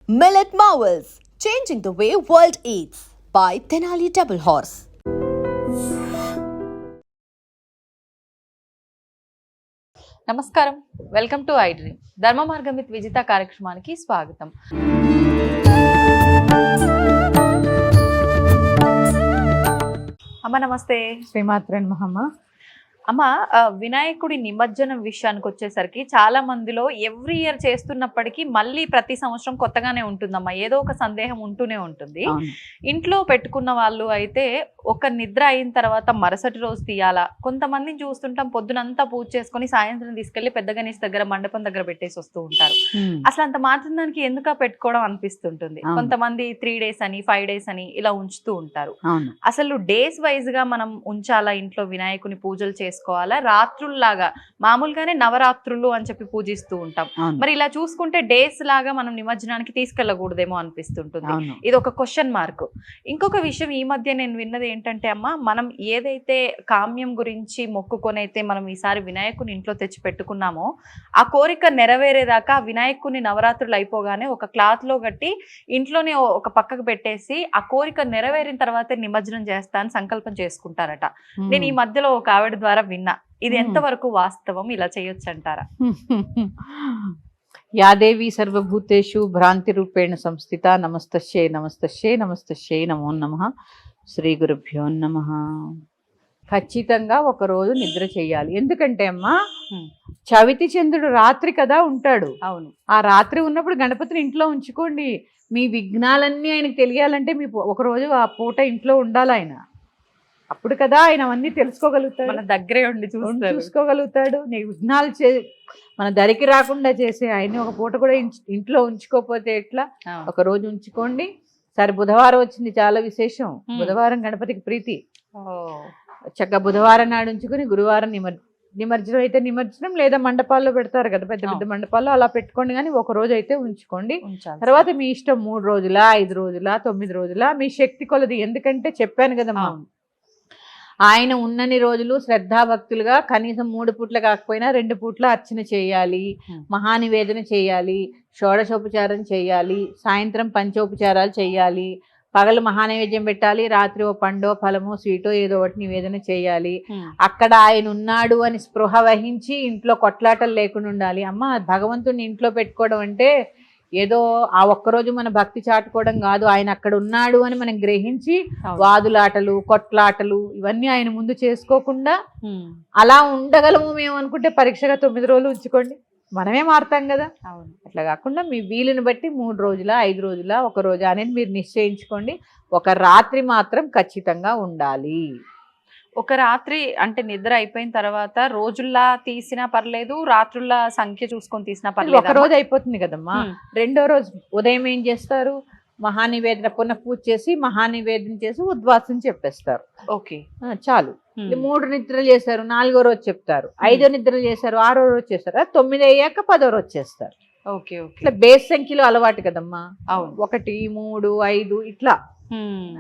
Millet Marvels, changing the way world eats by Tenali Double Horse. నమస్కారం, welcome to I dream. ధర్మ మార్గం with Vijitha కార్యక్రమానికి స్వాగతం. అమ్మ నమస్తే. శ్రీమాత్రే నమః. అమ్మ, వినాయకుడి నిమజ్జనం విషయానికి వచ్చేసరికి చాలా మందిలో ఎవ్రీ ఇయర్ చేస్తున్నప్పటికీ మళ్ళీ ప్రతి సంవత్సరం కొత్తగానే ఉంటుందమ్మా, ఏదో ఒక సందేహం ఉంటూనే ఉంటుంది. ఇంట్లో పెట్టుకున్న వాళ్ళు అయితే ఒక నిద్ర అయిన తర్వాత మరుసటి రోజు తీయాలా, కొంతమందిని చూస్తుంటాం పొద్దునంతా పూజ చేసుకుని సాయంత్రం తీసుకెళ్లి పెద్ద గణేష్ దగ్గర మండపం దగ్గర పెట్టేసి వస్తూ ఉంటారు. అసలు అంత మాత్రం దానికి ఎందుకు పెట్టుకోవడం అనిపిస్తుంటుంది. కొంతమంది 3 days అని 5 days అని ఇలా ఉంచుతూ ఉంటారు. అసలు డేస్ వైజ్ గా మనం ఉంచాలా ఇంట్లో వినాయకుని పూజలు చేసుకోవాలా, రాత్రుల్లాగా మామూలుగానే నవరాత్రులు అని చెప్పి పూజిస్తూ ఉంటాం, మరి ఇలా చూసుకుంటే డేస్ లాగా మనం నిమజ్జనానికి తీసుకెళ్ళకూడదేమో అనిపిస్తుంటుంది. ఇది ఒక క్వశ్చన్ మార్క్. ఇంకొక విషయం ఈ మధ్య నేను విన్నది ఏంటంటే అమ్మ, మనం ఏదైతే కామ్యం గురించి మొక్కుకొని అయితే మనం ఈసారి వినాయకుని ఇంట్లో తెచ్చి పెట్టుకున్నామో ఆ కోరిక నెరవేరేదాకా వినాయకుని నవరాత్రులు అయిపోగానే ఒక క్లాత్ లో కట్టి ఇంట్లోనే ఒక పక్కకు పెట్టేసి ఆ కోరిక నెరవేరిన తర్వాత నిమజ్జనం చేస్తా అని సంకల్పం చేసుకుంటారట. నేను ఈ మధ్యలో ఒక ఆవిడ ద్వారా విన్నా. ఇది ఎంతవరకు వాస్తవం, ఇలా చేయొచ్చు అంటారా? యాదేవి సర్వభూతేషు భ్రాంతి రూపేణ సంస్థిత. నమస్తస్యై నమస్తస్యై నమస్తస్యై నమో నమః. శ్రీ గురుభ్యో నమః. ఖచ్చితంగా ఒక రోజు నిద్ర చేయాలి. ఎందుకంటే అమ్మా, చవితి చంద్రుడు రాత్రి కదా ఉంటాడు. అవును. ఆ రాత్రి ఉన్నప్పుడు గణపతిని ఇంట్లో ఉంచుకోండి. మీ విఘ్నాలన్నీ ఆయనకు తెలియాలంటే మీ ఒక రోజు ఆ పూట ఇంట్లో ఉండాలి ఆయన. అప్పుడు కదా ఆయన అవన్నీ తెలుసుకోగలుగుతాడు, మన దగ్గరే ఉండి చూసుకోగలుగుతాడు. నీకు విఘ్నాలు మన దరికి రాకుండా చేసే ఆయన్ని ఒక పూట కూడా ఇంట్లో ఉంచుకోకపోతే ఎట్లా? ఒక రోజు ఉంచుకోండి. సరే, బుధవారం వచ్చింది, చాలా విశేషం. బుధవారం గణపతికి ప్రీతి. చక్కగా బుధవారం నాడు ఉంచుకుని గురువారం నిమజ్జనం అయితే నిమజ్జనం, లేదా మండపాల్లో పెడతారు కదా, పెద్ద పెద్ద మండపాల్లో, అలా పెట్టుకోండి. కానీ ఒక రోజు అయితే ఉంచుకోండి. తర్వాత మీ ఇష్టం, 3 రోజులా 5 రోజులా 9 రోజులా మీ శక్తి కొలది. ఎందుకంటే చెప్పాను కదమ్మా, ఆయన ఉన్నన్ని రోజులు శ్రద్ధాభక్తులుగా కనీసం 3 పూట్ల కాకపోయినా 2 పూట్ల అర్చన చేయాలి, మహానివేదన చేయాలి, షోడశోపచారం చేయాలి, సాయంత్రం పంచోపచారాలు చేయాలి, పగలు మహానైవేద్యం పెట్టాలి, రాత్రి ఓ పండో ఫలమో స్వీటో ఏదో ఒకటి నివేదన చేయాలి. అక్కడ ఆయన ఉన్నాడు అని స్పృహ వహించి ఇంట్లో కొట్లాటలు లేకుండా ఉండాలి. అమ్మ, భగవంతుడిని ఇంట్లో పెట్టుకోవడం అంటే ఏదో ఆ ఒక్కరోజు మన భక్తి చాటుకోవడం కాదు. ఆయన అక్కడ ఉన్నాడు అని మనం గ్రహించి వాదులాటలు కొట్లాటలు ఇవన్నీ ఆయన ముందు చేసుకోకుండా అలా ఉండగలము మేము అనుకుంటే పరీక్షగా 9 రోజులు ఉంచుకోండి, మనమే మారుతాం కదా. అట్లా కాకుండా మీ వీలుని బట్టి 3 రోజులా 5 రోజులా 1 రోజు అనేది మీరు నిశ్చయించుకోండి. ఒక రాత్రి మాత్రం ఖచ్చితంగా ఉండాలి. ఒక రాత్రి అంటే నిద్ర అయిపోయిన తర్వాత రోజుల్లా తీసినా పర్లేదు, రాత్రుల్లా సంఖ్య చూసుకొని తీసినా పర్లేదు. ఒక రోజు అయిపోతుంది కదమ్మా. 2వ రోజు ఉదయం ఏం చేస్తారు? మహానివేదన పునః పూజ చేసి మహానివేదన చేసి ఉద్వాసం చెప్పేస్తారు. ఓకే, చాలు. 3 నిద్రలు చేశారు, 4వ రోజు చెప్తారు. 5వ నిద్రలు చేశారు, 6వ రోజు చేస్తారు. 9 అయ్యాక 10వ రోజు చేస్తారు. Okay okay. ఇట్లా బేస్ సంఖ్యలో అలవాటు కదమ్మా. 1 3 5 ఇట్లా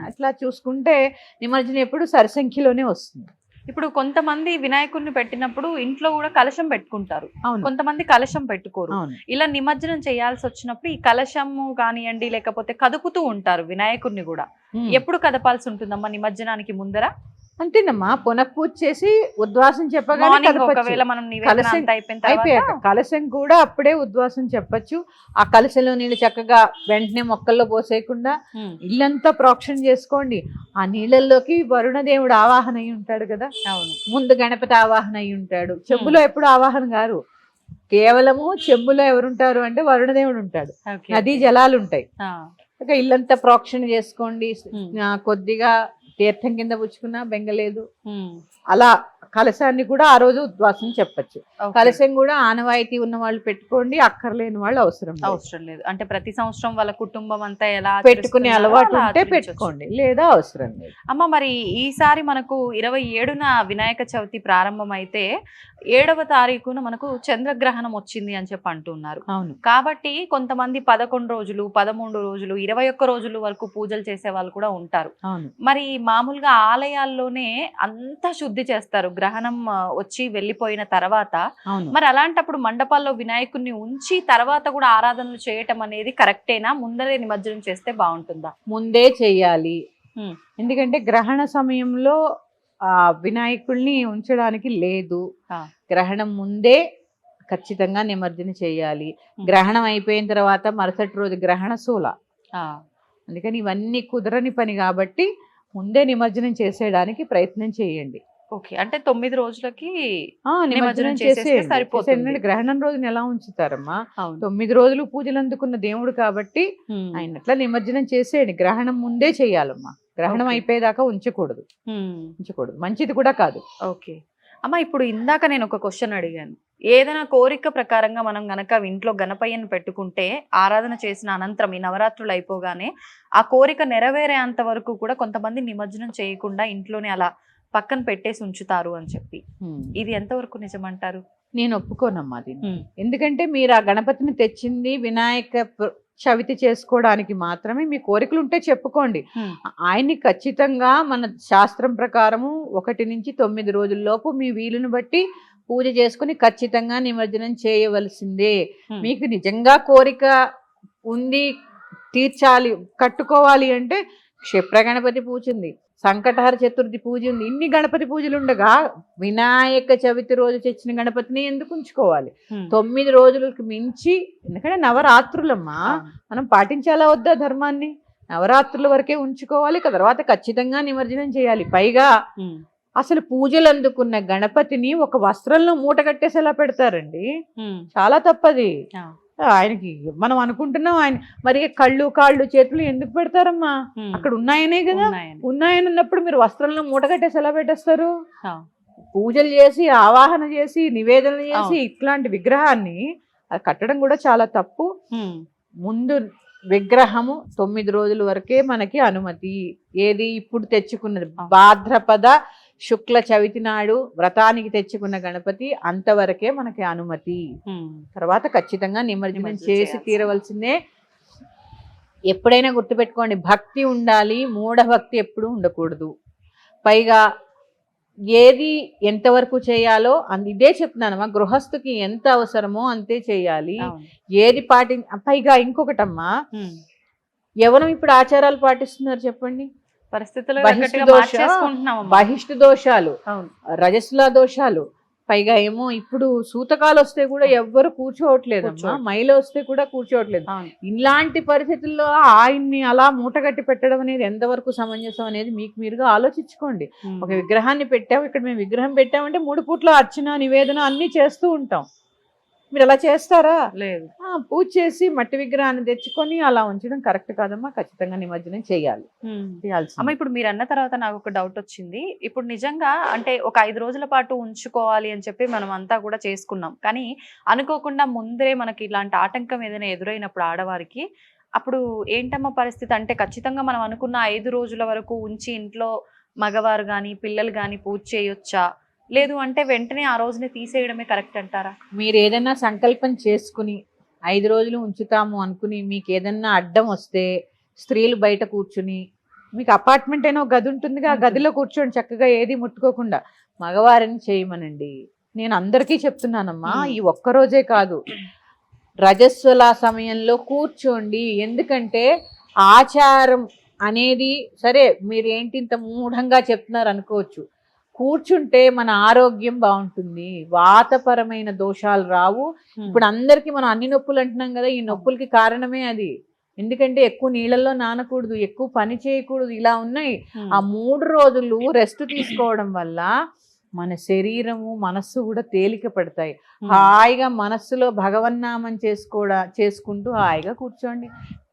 అట్లా చూసుకుంటే నిమజ్జనం ఎప్పుడు సరి సంఖ్యలోనే వస్తుంది. ఇప్పుడు కొంతమంది వినాయకుడిని పెట్టినప్పుడు ఇంట్లో కూడా కలశం పెట్టుకుంటారు, కొంతమంది కలశం పెట్టుకోరు. ఇలా నిమజ్జనం చేయాల్సి వచ్చినప్పుడు ఈ కలశము కానివ్వండి లేకపోతే కదుపుతూ ఉంటారు వినాయకుడిని కూడా. ఎప్పుడు కదపాల్సి ఉంటుందమ్మా నిమజ్జనానికి ముందర? అంతేనమ్మా, పునఃపూజ చేసి ఉద్వాసం చెప్పగానే అయిపోయాక కలశం కూడా అప్పుడే ఉద్వాసం చెప్పచ్చు. ఆ కలశంలో నీళ్ళు చక్కగా వెంటనే మొక్కల్లో పోసేయకుండా ఇల్లంతా ప్రోక్షణ చేసుకోండి. ఆ నీళ్ళల్లోకి వరుణదేవుడు ఆవాహన అయి ఉంటాడు కదా. ముందు గణపతి ఆవాహన అయి ఉంటాడు. చెంబులో ఎప్పుడు ఆవాహన గారు, కేవలము చెంబులో ఎవరుంటారు అంటే వరుణదేవుడు ఉంటాడు. నదీ జలాలు ఉంటాయి. ఇల్లంతా ప్రోక్షణ చేసుకోండి. కొద్దిగా తీర్థం కింద పుచ్చుకున్నా బెంగలేదు. అలా కలశాన్ని కూడా ఆ రోజు ఉద్వాసం చెప్పచ్చు. కలశం కూడా ఆనవాయితీ ఉన్న వాళ్ళు పెట్టుకోండి, అక్కర్లేని వాళ్ళు అవసరం లేదు. అంటే ప్రతి సంవత్సరం వాళ్ళ కుటుంబం అంతా ఎలా పెట్టుకునే అలవాటు ఉంటే పెట్టుకోండి, లేదా అవసరం లేదు. అమ్మ, మరి ఈసారి మనకు 27న వినాయక చవితి ప్రారంభం అయితే 7వ తారీఖున మనకు చంద్రగ్రహణం వచ్చింది అని చెప్పి అంటున్నారు. కాబట్టి కొంతమంది 11 రోజులు 13 రోజులు 21 రోజుల వరకు పూజలు చేసే వాళ్ళు కూడా ఉంటారు. మరి మామూలుగా ఆలయాల్లోనే అంతా శుద్ధి చేస్తారు, గ్రహణం వచ్చి వెళ్ళిపోయిన తర్వాత అవును. మరి అలాంటప్పుడు మండపాల్లో వినాయకుడిని ఉంచి తర్వాత కూడా ఆరాధనలు చేయటం అనేది కరెక్టేనా? ముందరే నిమజ్జనం చేస్తే బాగుంటుందా? ముందే చెయ్యాలి. ఎందుకంటే గ్రహణ సమయంలో వినాయకుడిని ఉంచడానికి లేదు. గ్రహణం ముందే ఖచ్చితంగా నిమజ్జనం చేయాలి. గ్రహణం అయిపోయిన తర్వాత మరుసటి రోజు గ్రహణ శూల. అందుకని ఇవన్నీ కుదరని పని కాబట్టి ముందే నిమజ్జనం చేసేయడానికి ప్రయత్నం చేయండి. ఓకే, అంటే 9 రోజులకి నిమజ్జనం చేసేయండి. గ్రహణం రోజున ఎలా ఉంచుతారమ్మా? 9 రోజులు పూజలు అందుకున్న దేవుడు కాబట్టి ఆయన అట్లా నిమజ్జనం చేసేయండి. గ్రహణం ముందే చెయ్యాలమ్మా. గ్రహణం అయిపోయేదాకా ఉంచకూడదు. మంచిది కూడా కాదు. ఓకే అమ్మ, ఇప్పుడు ఇందాక నేను ఒక క్వశ్చన్ అడిగాను. ఏదైనా కోరిక ప్రకారంగా మనం గనక ఇంట్లో గణపయ్యను పెట్టుకుంటే ఆరాధన చేసిన అనంతరం ఈ నవరాత్రులు అయిపోగానే ఆ కోరిక నెరవేరేంత వరకు కూడా కొంతమంది నిమజ్జనం చేయకుండా ఇంట్లోనే అలా పక్కన పెట్టేసి ఉంచుతారు అని చెప్పి, ఇది ఎంతవరకు నిజమంటారు? నేను ఒప్పుకోనమ్మా దీన్ని. ఎందుకంటే మీరు ఆ గణపతిని తెచ్చింది వినాయక చవితి చేసుకోవడానికి మాత్రమే. మీ కోరికలు ఉంటే చెప్పుకోండి. ఆయన్ని ఖచ్చితంగా మన శాస్త్రం ప్రకారము 1 నుంచి 9 రోజుల్లోపు మీ వీలుని బట్టి పూజ చేసుకుని ఖచ్చితంగా నిమజ్జనం చేయవలసిందే. మీకు నిజంగా కోరిక ఉంది, తీర్చాలి, కట్టుకోవాలి అంటే క్షిప్ర గణపతి పూజ ఉంది, సంకటహర చతుర్థి పూజ ఉంది. ఇన్ని గణపతి పూజలు ఉండగా వినాయక చవితి రోజు తెచ్చిన గణపతిని ఎందుకు ఉంచుకోవాలి? 9 రోజులకు మించి, ఎందుకంటే నవరాత్రులమ్మా, మనం పాటించాలా వద్దా ధర్మాన్ని? నవరాత్రుల వరకే ఉంచుకోవాలి, తర్వాత ఖచ్చితంగా నిమజ్జనం చేయాలి. పైగా అసలు పూజలు అందుకున్న గణపతిని ఒక వస్త్రంలో మూట కట్టేసి ఎలా పెడతారండి? చాలా తప్పది. ఆయనకి మనం అనుకుంటున్నాం ఆయన మరి కళ్ళు కాళ్ళు చేతులు ఎందుకు పెడతారమ్మా? అక్కడ ఉన్నాయనే కదా. ఉన్నాయని ఉన్నప్పుడు మీరు వస్త్రంలో మూట కట్టేసి ఎలా పెట్టేస్తారు? పూజలు చేసి ఆవాహన చేసి నివేదనలు చేసి ఇట్లాంటి విగ్రహాన్ని అది కట్టడం కూడా చాలా తప్పు. ముందు విగ్రహము 9 రోజుల వరకే మనకి అనుమతి. ఏది ఇప్పుడు తెచ్చుకున్నది భాద్రపద శుక్ల చవితి నాడు వ్రతానికి తెచ్చుకున్న గణపతి అంతవరకే మనకి అనుమతి. తర్వాత ఖచ్చితంగా నిమజ్జనం చేసి తీరవలసిందే. ఎప్పుడైనా గుర్తుపెట్టుకోండి, భక్తి ఉండాలి, మూఢభక్తి ఎప్పుడు ఉండకూడదు. పైగా ఏది ఎంతవరకు చేయాలో ఇదే చెప్తున్నానమ్మా, గృహస్థుకి ఎంత అవసరమో అంతే చేయాలి. ఏది పైగా ఇంకొకటమ్మా, ఎవరు ఇప్పుడు ఆచారాలు పాటిస్తున్నారు చెప్పండి? బహిష్టు దోషాలు, రజస్సుల దోషాలు, పైగా ఏమో ఇప్పుడు సూతకాలు వస్తే కూడా ఎవ్వరు కూర్చోవట్లేదమ్మా, మైలు వస్తే కూడా కూర్చోవట్లేదు. ఇలాంటి పరిస్థితుల్లో ఆయన్ని అలా మూటగట్టి పెట్టడం అనేది ఎంతవరకు సమంజసం అనేది మీకు మీరుగా ఆలోచించుకోండి. ఒక విగ్రహాన్ని పెట్టాము, ఇక్కడ మేము విగ్రహం పెట్టామంటే 3 పూట్ల అర్చన నివేదన అన్ని చేస్తూ ఉంటాం. మీరు అలా చేస్తారా? లేదు. పూజ చేసి మట్టి విగ్రహాన్ని తెచ్చుకొని అలా ఉంచడం కరెక్ట్ కాదమ్మా. ఖచ్చితంగా నిమజ్జనం చేయాలి. అమ్మ, ఇప్పుడు మీరు అన్న తర్వాత నాకు ఒక డౌట్ వచ్చింది. ఇప్పుడు నిజంగా అంటే ఒక 5 రోజుల పాటు ఉంచుకోవాలి అని చెప్పి మనం అంతా కూడా చేసుకున్నాం, కానీ అనుకోకుండా ముందరే మనకి ఇలాంటి ఆటంకం ఏదైనా ఎదురైనప్పుడు ఆడవారికి అప్పుడు ఏంటమ్మా పరిస్థితి? అంటే ఖచ్చితంగా మనం అనుకున్న 5 రోజుల వరకు ఉంచి ఇంట్లో మగవారు కానీ పిల్లలు కానీ పూజ చేయొచ్చా? లేదు అంటే వెంటనే ఆ రోజుని తీసేయడమే కరెక్ట్ అంటారా? మీరు ఏదైనా సంకల్పం చేసుకుని 5 రోజులు ఉంచుతాము అనుకుని మీకు ఏదన్నా అడ్డం వస్తే స్త్రీలు బయట కూర్చుని, మీకు అపార్ట్మెంట్ అయినా ఒక గది ఉంటుందిగా, ఆ గదిలో కూర్చోండి చక్కగా, ఏది ముట్టుకోకుండా. మగవారిని చేయమనండి. నేను అందరికీ చెప్తున్నానమ్మా, ఈ ఒక్కరోజే కాదు, రజస్వల సమయంలో కూర్చోండి. ఎందుకంటే ఆచారం అనేది సరే మీరు ఏంటి ఇంత మూఢంగా చెప్తున్నారు అనుకోవచ్చు, కూర్చుంటే మన ఆరోగ్యం బాగుంటుంది, వాతపరమైన దోషాలు రావు. ఇప్పుడు అందరికి మనం అన్ని నొప్పులు అంటున్నాం కదా, ఈ నొప్పులకి కారణమే అది. ఎందుకంటే ఎక్కువ నీళ్ళల్లో నానకూడదు, ఎక్కువ పని చేయకూడదు, ఇలా ఉన్నాయి. ఆ 3 రోజులు రెస్ట్ తీసుకోవడం వల్ల మన శరీరము మనస్సు కూడా తేలిక పడతాయి. హాయిగా మనస్సులో భగవన్నామం చేసుకుంటూ హాయిగా కూర్చోండి.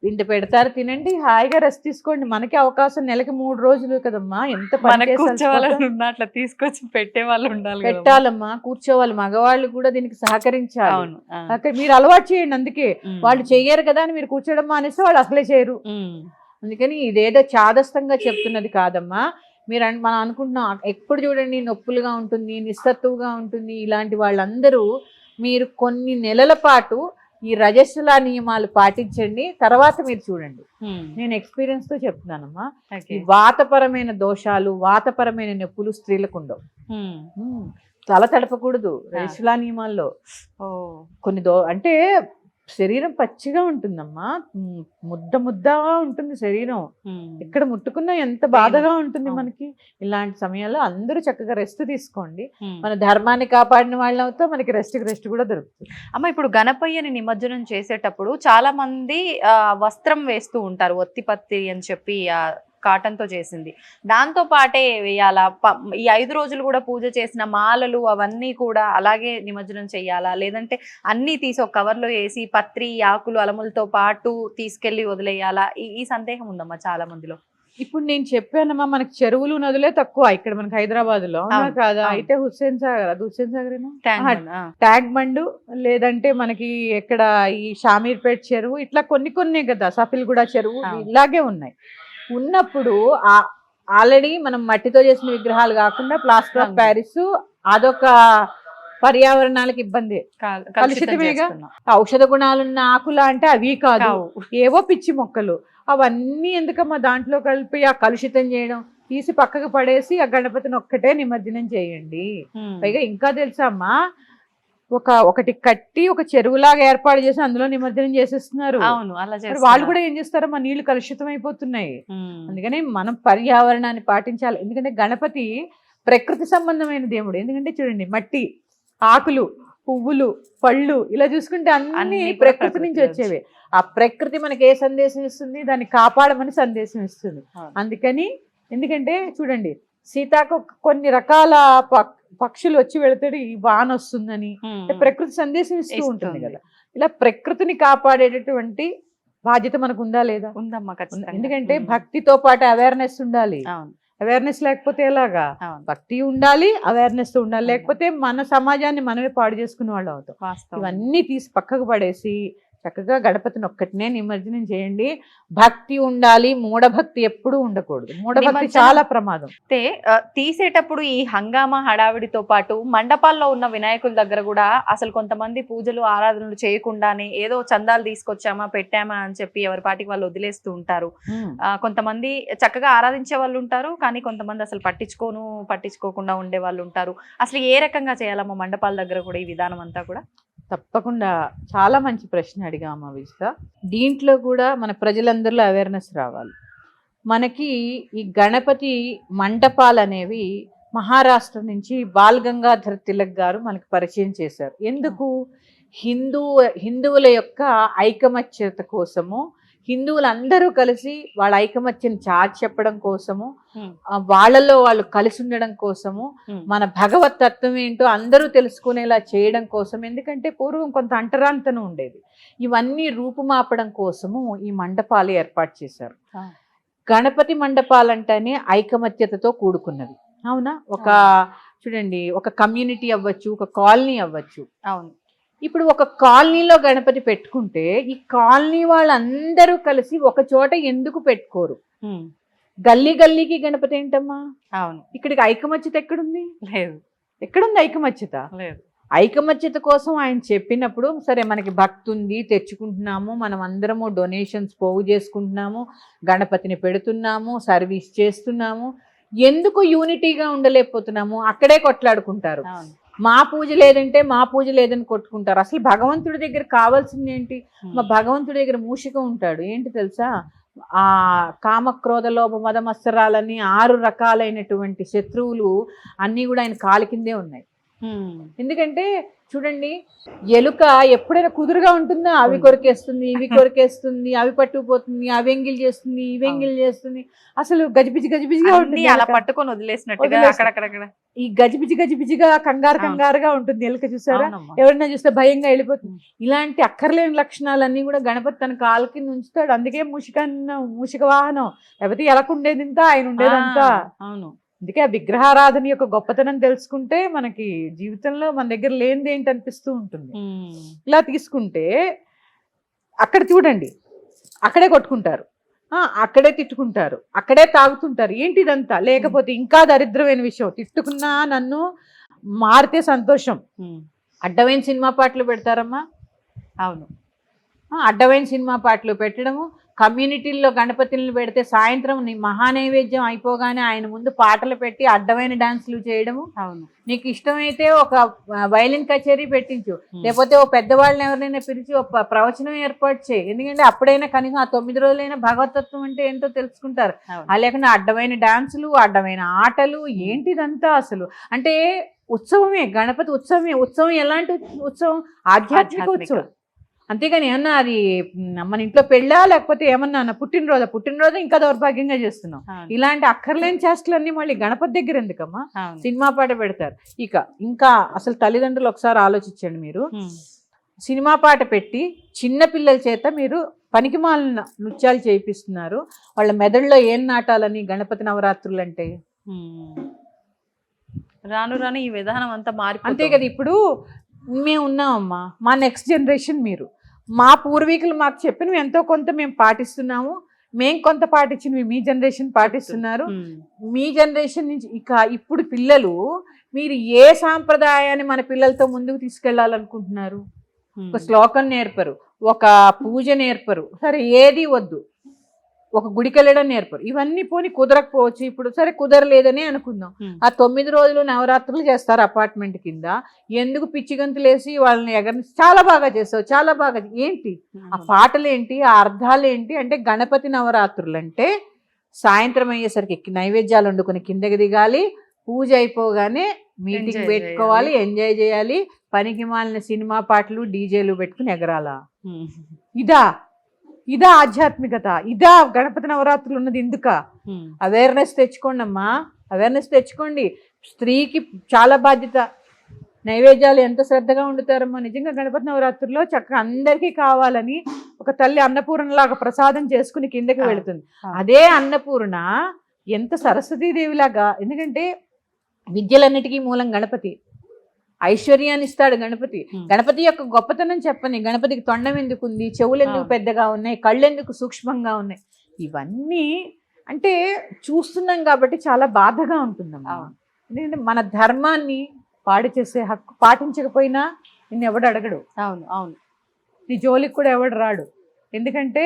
ఇంత పెడతారు, తినండి, హాయిగా రెస్ట్ తీసుకోండి. మనకి అవకాశం నెలకి 3 రోజులు కదమ్మా. ఎంత అట్లా తీసుకొచ్చి పెట్టే వాళ్ళు ఉండాలి, పెట్టాలమ్మా, కూర్చోవాలి. మగవాళ్ళు కూడా దీనికి సహకరించాలి. మీరు అలవాటు చేయండి. అందుకే వాళ్ళు చెయ్యరు కదా అని మీరు కూర్చోడం మానేస్తే వాళ్ళు అసలే చేయరు. అందుకని ఇదేదో చాదస్తంగా చెప్తున్నది కాదమ్మా. మనం అనుకుంటున్నాం ఎప్పుడు చూడండి నొప్పులుగా ఉంటుంది, నిస్సత్తువుగా ఉంటుంది. ఇలాంటి వాళ్ళందరూ మీరు కొన్ని నెలల పాటు ఈ రజస్సుల నియమాలు పాటించండి, తర్వాత మీరు చూడండి. నేను ఎక్స్పీరియన్స్ తో చెప్తున్నానమ్మా. ఈ వాతపరమైన దోషాలు, వాతపరమైన నొప్పులు స్త్రీలకు ఉండవు. తల తడపకూడదు రజస్సుల నియమాల్లో. కొన్ని అంటే శరీరం పచ్చిగా ఉంటుందమ్మా, ముద్ద ముద్దగా ఉంటుంది శరీరం, ఎక్కడ ముట్టుకున్నా ఎంత బాధగా ఉంటుంది మనకి. ఇలాంటి సమయాల్లో అందరూ చక్కగా రెస్ట్ తీసుకోండి. మన ధర్మాన్ని కాపాడిన వాళ్ళం అవుతా, మనకి రెస్ట్ కూడా దొరుకుతుంది. అమ్మ, ఇప్పుడు గణపయ్యని నిమజ్జనం చేసేటప్పుడు చాలా మంది వస్త్రం వేస్తూ ఉంటారు, ఒత్తిపత్తి అని చెప్పి కాటన్ తో చేసింది, దాంతో పాటే వేయాలా? ఈ 5 రోజులు కూడా పూజ చేసిన మాలలు అవన్నీ కూడా అలాగే నిమజ్జనం చెయ్యాలా, లేదంటే అన్ని తీసి ఒక కవర్ లో వేసి పత్రి, ఆకులు, అలములతో పాటు తీసుకెళ్లి వదిలేయాలా? ఈ సందేహం ఉందమ్మా చాలా మందిలో. ఇప్పుడు నేను చెప్పానమ్మా, మనకి చెరువులు నదులే తక్కువ ఇక్కడ మనకి హైదరాబాద్ లో, కాదా? అయితే హుస్సేన్ సాగర్ ట్యాంక్ బండ్, లేదంటే మనకి ఎక్కడ ఈ షామీర్పేట్ చెరువు, ఇట్లా కొన్ని కదా, సఫిల్గూడ చెరువు, ఇలాగే ఉన్నాయి. ఉన్నప్పుడు ఆల్రెడీ మనం మట్టితో చేసిన విగ్రహాలు కాకుండా ప్లాస్టర్ ఆఫ్ ప్యారిస్, అదొక పర్యావరణాలకు ఇబ్బంది, కలుషితమేగా. ఔషధ గుణాలున్న ఆకులు అంటే అవి కాదు, ఏవో పిచ్చి మొక్కలు, అవన్నీ ఎందుకమ్మా దాంట్లో కలిపి ఆ కలుషితం చేయడం? తీసి పక్కకు పడేసి ఆ గణపతిని ఒక్కటే నిమజ్జనం చేయండి. పైగా ఇంకా తెలుసా అమ్మా, ఒకటి కట్టి ఒక చెరువులాగా ఏర్పాటు చేసి అందులో నిమజ్జనం చేసేస్తున్నారు. వాళ్ళు కూడా ఏం చేస్తారో, మా నీళ్లు కలుషితం అయిపోతున్నాయి. అందుకని మనం పర్యావరణాన్ని పాటించాలి. ఎందుకంటే గణపతి ప్రకృతి సంబంధమైన దేవుడు. ఎందుకంటే చూడండి, మట్టి, ఆకులు, పువ్వులు, పళ్ళు, ఇలా చూసుకుంటే అన్ని ప్రకృతి నుంచి వచ్చేవి. ఆ ప్రకృతి మనకి ఏ సందేశం ఇస్తుంది? దాన్ని కాపాడమని సందేశం ఇస్తుంది. అందుకని ఎందుకంటే చూడండి, సీతాకు కొన్ని రకాల పక్షులు వచ్చి వెళతాడు, ఈ వాన వస్తుందని ప్రకృతి సందేశం ఇస్తూ ఉంటుంది కదా. ఇలా ప్రకృతిని కాపాడేటటువంటి బాధ్యత మనకు ఉందా లేదా? ఉందమ్మా, ఎందుకంటే భక్తితో పాటు అవేర్నెస్ ఉండాలి. అవేర్నెస్ లేకపోతే ఎలాగా? భక్తి ఉండాలి, అవేర్నెస్ ఉండాలి, లేకపోతే మన సమాజాన్ని మనమే పాడు చేసుకునే వాళ్ళు అవుతాం. ఇవన్నీ తీసి పక్కకు పడేసి చక్కగా గణపతిని ఒక్కటినే నిమజ్జనం చేయండి. భక్తి ఉండాలి, మూఢభక్తి ఎప్పుడూ ఉండకూడదు. మూఢభక్తి చాలా ప్రమాదం. తీసేటప్పుడు ఈ హంగామా హడావిడితో పాటు మండపాల్లో ఉన్న వినాయకుల దగ్గర కూడా అసలు కొంతమంది పూజలు, ఆరాధనలు చేయకుండానే ఏదో చందాలు తీసుకొచ్చామా పెట్టామా అని చెప్పి ఎవరి పాటికి వాళ్ళు వదిలేస్తూ ఉంటారు. కొంతమంది చక్కగా ఆరాధించే వాళ్ళు ఉంటారు, కానీ కొంతమంది అసలు పట్టించుకోకుండా ఉండే వాళ్ళు ఉంటారు. అసలు ఏ రకంగా చేయాలమ్మా మండపాల దగ్గర కూడా ఈ విధానం అంతా కూడా? తప్పకుండా చాలా మంచి ప్రశ్న అడిగామా విజిత. దీంట్లో కూడా మన ప్రజలందరిలో అవేర్నెస్ రావాలి. మనకి ఈ గణపతి మండపాలు అనేవి మహారాష్ట్ర నుంచి బాల్ గంగాధర్ తిలక్ గారు మనకి పరిచయం చేశారు. ఎందుకు? హిందువుల యొక్క ఐకమత్యత కోసము, హిందువులందరూ కలిసి వాళ్ళ ఐకమత్యం చాటి చెప్పడం కోసము, వాళ్ళలో వాళ్ళు కలిసి ఉండడం కోసము, మన భగవత్ తత్వం ఏంటో అందరూ తెలుసుకునేలా చేయడం కోసం. ఎందుకంటే పూర్వం కొంత అంటరాంతనం ఉండేది. ఇవన్నీ రూపుమాపడం కోసము ఈ మండపాలు ఏర్పాటు చేశారు. గణపతి మండపాలంటేనే ఐకమత్యతతో కూడుకున్నది. అవునా? చూడండి, ఒక కమ్యూనిటీ అవ్వచ్చు, ఒక కాలనీ అవ్వచ్చు. అవును. ఇప్పుడు ఒక కాలనీలో గణపతి పెట్టుకుంటే ఈ కాలనీ వాళ్ళందరూ కలిసి ఒక చోట ఎందుకు పెట్టుకోరు? గల్లీకి గణపతి ఏంటమ్మా? అవును. ఇక్కడికి ఐకమత్యత ఎక్కడుంది? లేదు. ఎక్కడుంది ఐకమత్యత? లేదు. ఐకమత్యత కోసం ఆయన చెప్పినప్పుడు, సరే మనకి భక్తి ఉంది, తెచ్చుకుంటున్నాము, మనం అందరము డొనేషన్స్ పోగు చేసుకుంటున్నాము, గణపతిని పెడుతున్నాము, సర్వీస్ చేస్తున్నాము, ఎందుకు యూనిటీగా ఉండలేకపోతున్నాము? అక్కడే కొట్లాడుకుంటారు. మా పూజ లేదని కొట్టుకుంటారు. అసలు భగవంతుడి దగ్గర కావాల్సింది ఏంటి? మా భగవంతుడి దగ్గర మూషికం ఉంటాడు. ఏంటి తెలుసా? ఆ కామక్రోధ లోభ మద మత్సరాలని 6 రకాలైనటువంటి శత్రువులు అన్నీ కూడా ఆయన కాలి కిందే ఉన్నాయి. ఎందుకంటే చూడండి, ఎలుక ఎప్పుడైనా కుదురుగా ఉంటుందా? అవి కొరికేస్తుంది, ఇవి కొరికేస్తుంది, అవి పట్టుకుపోతుంది, అవి ఎంగిల్ చేస్తుంది, ఇవి ఎంగిల్ చేస్తుంది. అసలు గజిబిజిగా ఉంటుంది, అలా పట్టుకొని వదిలేసినట్టుగా అక్కడక్కడ. ఈ గజిబిజిగా కంగారుగా ఉంటుంది ఎలుక. చూసారా? ఎవరైనా చూస్తే భయంగా వెళ్ళిపోతుంది. ఇలాంటి అక్కర్లేని లక్షణాలన్నీ కూడా గణపతి తన కాలు కింద ఉంచుతాడు. అందుకే మూషిక వాహనం, లేకపోతే ఎలకుండేది ఇంత, ఆయన ఉండేదంతా. అవును. అందుకే ఆ విగ్రహారాధన యొక్క గొప్పతనం తెలుసుకుంటే మనకి జీవితంలో మన దగ్గర లేనిది ఏంటి అనిపిస్తూ ఉంటుంది. ఇలా తీసుకుంటే అక్కడ చూడండి, అక్కడే కొట్టుకుంటారు, అక్కడే తిట్టుకుంటారు, అక్కడే తాగుతుంటారు. ఏంటి ఇదంతా? లేకపోతే ఇంకా దరిద్రమైన విషయం, తిట్టుకున్నా నన్ను మారితే సంతోషం. అడ్డమైన సినిమా పాటలు పెడతారమ్మా. అవును. అడ్డమైన సినిమా పాటలు పెట్టడము, కమ్యూనిటీల్లో గణపతిని పెడితే సాయంత్రం మహానైవేద్యం అయిపోగానే ఆయన ముందు పాటలు పెట్టి అడ్డమైన డాన్సులు చేయడము. అవును. నీకు ఇష్టమైతే ఒక వైలిన్ కచేరీ పెట్టించు, లేకపోతే ఓ పెద్దవాళ్ళని ఎవరైనా పిలిచి ఒక ప్రవచనం ఏర్పాటు చేయి. ఎందుకంటే అప్పుడైనా కనీసం ఆ 9 రోజులైనా భగవతత్వం అంటే ఏంటో తెలుసుకుంటారు. లేకుండా అడ్డమైన డాన్సులు, అడ్డమైన ఆటలు, ఏంటిదంతా అసలు. అంటే ఉత్సవమే, గణపతి ఉత్సవమే. ఉత్సవం ఎలాంటి ఉత్సవం? ఆధ్యాత్మిక ఉత్సవం. అంతేగాని ఏమన్నా అది మన ఇంట్లో పెళ్ళా లేకపోతే ఏమన్నా పుట్టినరోజు ఇంకా దౌర్భాగ్యంగా చేస్తున్నాం. ఇలాంటి అక్కర్లేని చేష్టలన్నీ మళ్ళీ గణపతి దగ్గర ఎందుకమ్మా? సినిమా పాట పెడతారు. ఇంకా అసలు తల్లిదండ్రులు ఒకసారి ఆలోచించండి. మీరు సినిమా పాట పెట్టి చిన్న పిల్లల చేత మీరు పనికిమాలిన నృత్యాలు చేయిస్తున్నారు. వాళ్ళ మెదడులో ఏం నాటాలని గణపతి నవరాత్రులు అంటే? రాను రాను ఈ విధానం అంతా మారి. అంతే కదా. ఇప్పుడు మేము ఉన్నామమ్మా, మా నెక్స్ట్ జనరేషన్ మీరు. మా పూర్వీకులు మాకు చెప్పినవి ఎంతో కొంత మేము పాటిస్తున్నాము. మేము కొంత పాటించినవి మీ జనరేషన్ పాటిస్తున్నారు. మీ జనరేషన్ నుంచి ఇప్పుడు పిల్లలు, మీరు ఏ సాంప్రదాయాన్ని మన పిల్లలతో ముందుకు తీసుకెళ్లాలనుకుంటున్నారు? ఒక శ్లోకం నేర్పరు, ఒక పూజ నేర్పరు, సరే ఏది వద్దు, ఒక గుడికి వెళ్ళడం నేర్పరు. ఇవన్నీ పోని కుదరకపోవచ్చు. ఇప్పుడు సరే కుదరలేదని అనుకుందాం. ఆ 9 రోజులు నవరాత్రులు చేస్తారు అపార్ట్మెంట్ కింద. ఎందుకు పిచ్చి గంతులేసి వాళ్ళని చాలా బాగా చేస్తావు, చాలా బాగా. ఏంటి ఆ పాటలు ఏంటి, ఆ అర్థాలు ఏంటి? అంటే గణపతి నవరాత్రులు అంటే సాయంత్రం అయ్యేసరికి నైవేద్యాలు వండుకొని కిందకి దిగాలి, పూజ అయిపోగానే మీటింగ్ పెట్టుకోవాలి, ఎంజాయ్ చేయాలి, పనికి మాలిన సినిమా పాటలు డీజేలు పెట్టుకుని ఎగరాలా? ఇదా ఆధ్యాత్మికత? ఇదా గణపతి నవరాత్రులు ఉన్నది? ఎందుక? అవేర్నెస్ తెచ్చుకోండి అమ్మా, అవేర్నెస్ తెచ్చుకోండి. స్త్రీకి చాలా బాధ్యత. నైవేద్యాలు ఎంత శ్రద్ధగా వండుతారమ్మా. నిజంగా గణపతి నవరాత్రుల్లో చక్కగా అందరికీ కావాలని ఒక తల్లి అన్నపూర్ణలాగా ప్రసాదం చేసుకుని కిందకి వెళుతుంది. అదే అన్నపూర్ణ ఎంత సరస్వతీదేవిలాగా. ఎందుకంటే విద్యలన్నిటికీ మూలం గణపతి. ఐశ్వర్యాన్ని ఇస్తాడు గణపతి. గణపతి యొక్క గొప్పతనం చెప్పని. గణపతికి తొండం ఎందుకు ఉంది, చెవులు ఎందుకు పెద్దగా ఉన్నాయి, కళ్ళు ఎందుకు సూక్ష్మంగా ఉన్నాయి, ఇవన్నీ అంటే చూస్తున్నాం కాబట్టి చాలా బాధగా ఉంటుందమ్మా. ఎందుకంటే మన ధర్మాన్ని పాడు చేసే హక్కు పాటించకపోయినా నిన్ను ఎవడు అడగడు. అవును అవును. నీ జోలికి కూడా ఎవడు రాడు. ఎందుకంటే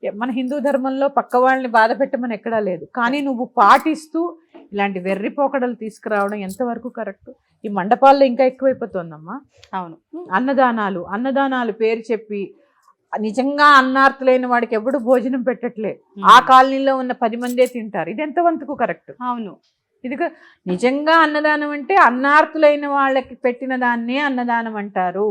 మన హిందూ ధర్మంలో పక్క వాళ్ళని బాధ పెట్టమని ఎక్కడా లేదు. కానీ నువ్వు పాటిస్తూ ఇలాంటి వెర్రి పోకడలు తీసుకురావడం ఎంతవరకు కరెక్ట్? ఈ మండపాల్లో ఇంకా ఎక్కువైపోతుందమ్మా. అవును. అన్నదానాలు పేరు చెప్పి నిజంగా అన్నార్తులైన వాడికి ఎప్పుడు భోజనం పెట్టట్లే. ఆ కాలనీలో ఉన్న 10 మందే తింటారు. ఇది ఎంతవంతకు కరెక్ట్? అవును. ఇది నిజంగా అన్నదానం అంటే అన్నార్తులైన వాళ్ళకి పెట్టిన దాన్నే అన్నదానం అంటారు.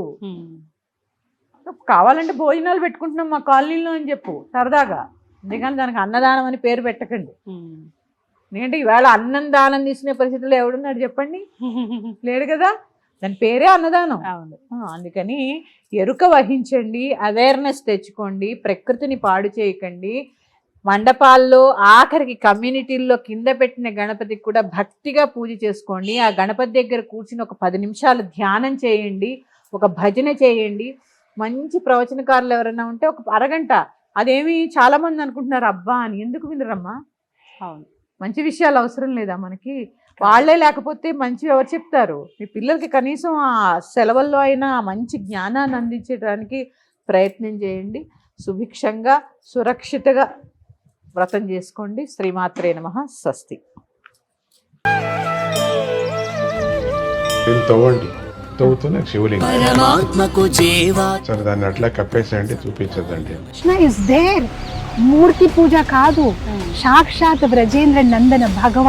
కావాలంటే భోజనాలు పెట్టుకుంటున్నాం మా కాలనీలో అని చెప్పు సరదాగా. ఎందుకంటే దానికి అన్నదానం అని పేరు పెట్టకండి. ఎందుకంటే ఈవేళ అన్నం దానం తీసుకునే పరిస్థితుల్లో ఎవడున్నాడు చెప్పండి? లేడు కదా. దాని పేరే అన్నదానం. అందుకని ఎరుక వహించండి, అవేర్నెస్ తెచ్చుకోండి, ప్రకృతిని పాడు చేయకండి. మండపాల్లో ఆఖరికి కమ్యూనిటీల్లో కింద పెట్టిన గణపతికి కూడా భక్తిగా పూజ చేసుకోండి. ఆ గణపతి దగ్గర కూర్చుని ఒక 10 నిమిషాలు ధ్యానం చేయండి, ఒక భజన చేయండి. మంచి ప్రవచనకారులు ఎవరైనా ఉంటే ఒక అరగంట. అదేమి చాలా మంది అనుకుంటున్నారు అబ్బా అని. ఎందుకు వినరమ్మా? అవును. మంచి విషయాలు అవసరం లేదా మనకి? వాళ్ళే లేకపోతే మంచి ఎవరు చెప్తారు? మీ పిల్లలకి కనీసం ఆ సెలవుల్లో అయినా మంచి జ్ఞానాన్ని అందించడానికి ప్రయత్నం చేయండి. సుభిక్షంగా సురక్షితంగా వ్రతం చేసుకోండి. శ్రీమాత్రే నమః. స్వస్తి. తవ్వుతున్న శివలింగం. పరమాత్మకు జీవా. సరే దాన్ని అట్లా కప్పేసేయండి, చూపించదండి. Krishna is there. మూర్తి పూజ కాదు, సాక్షాత్ బ్రజేంద్ర నందన భగవాన్.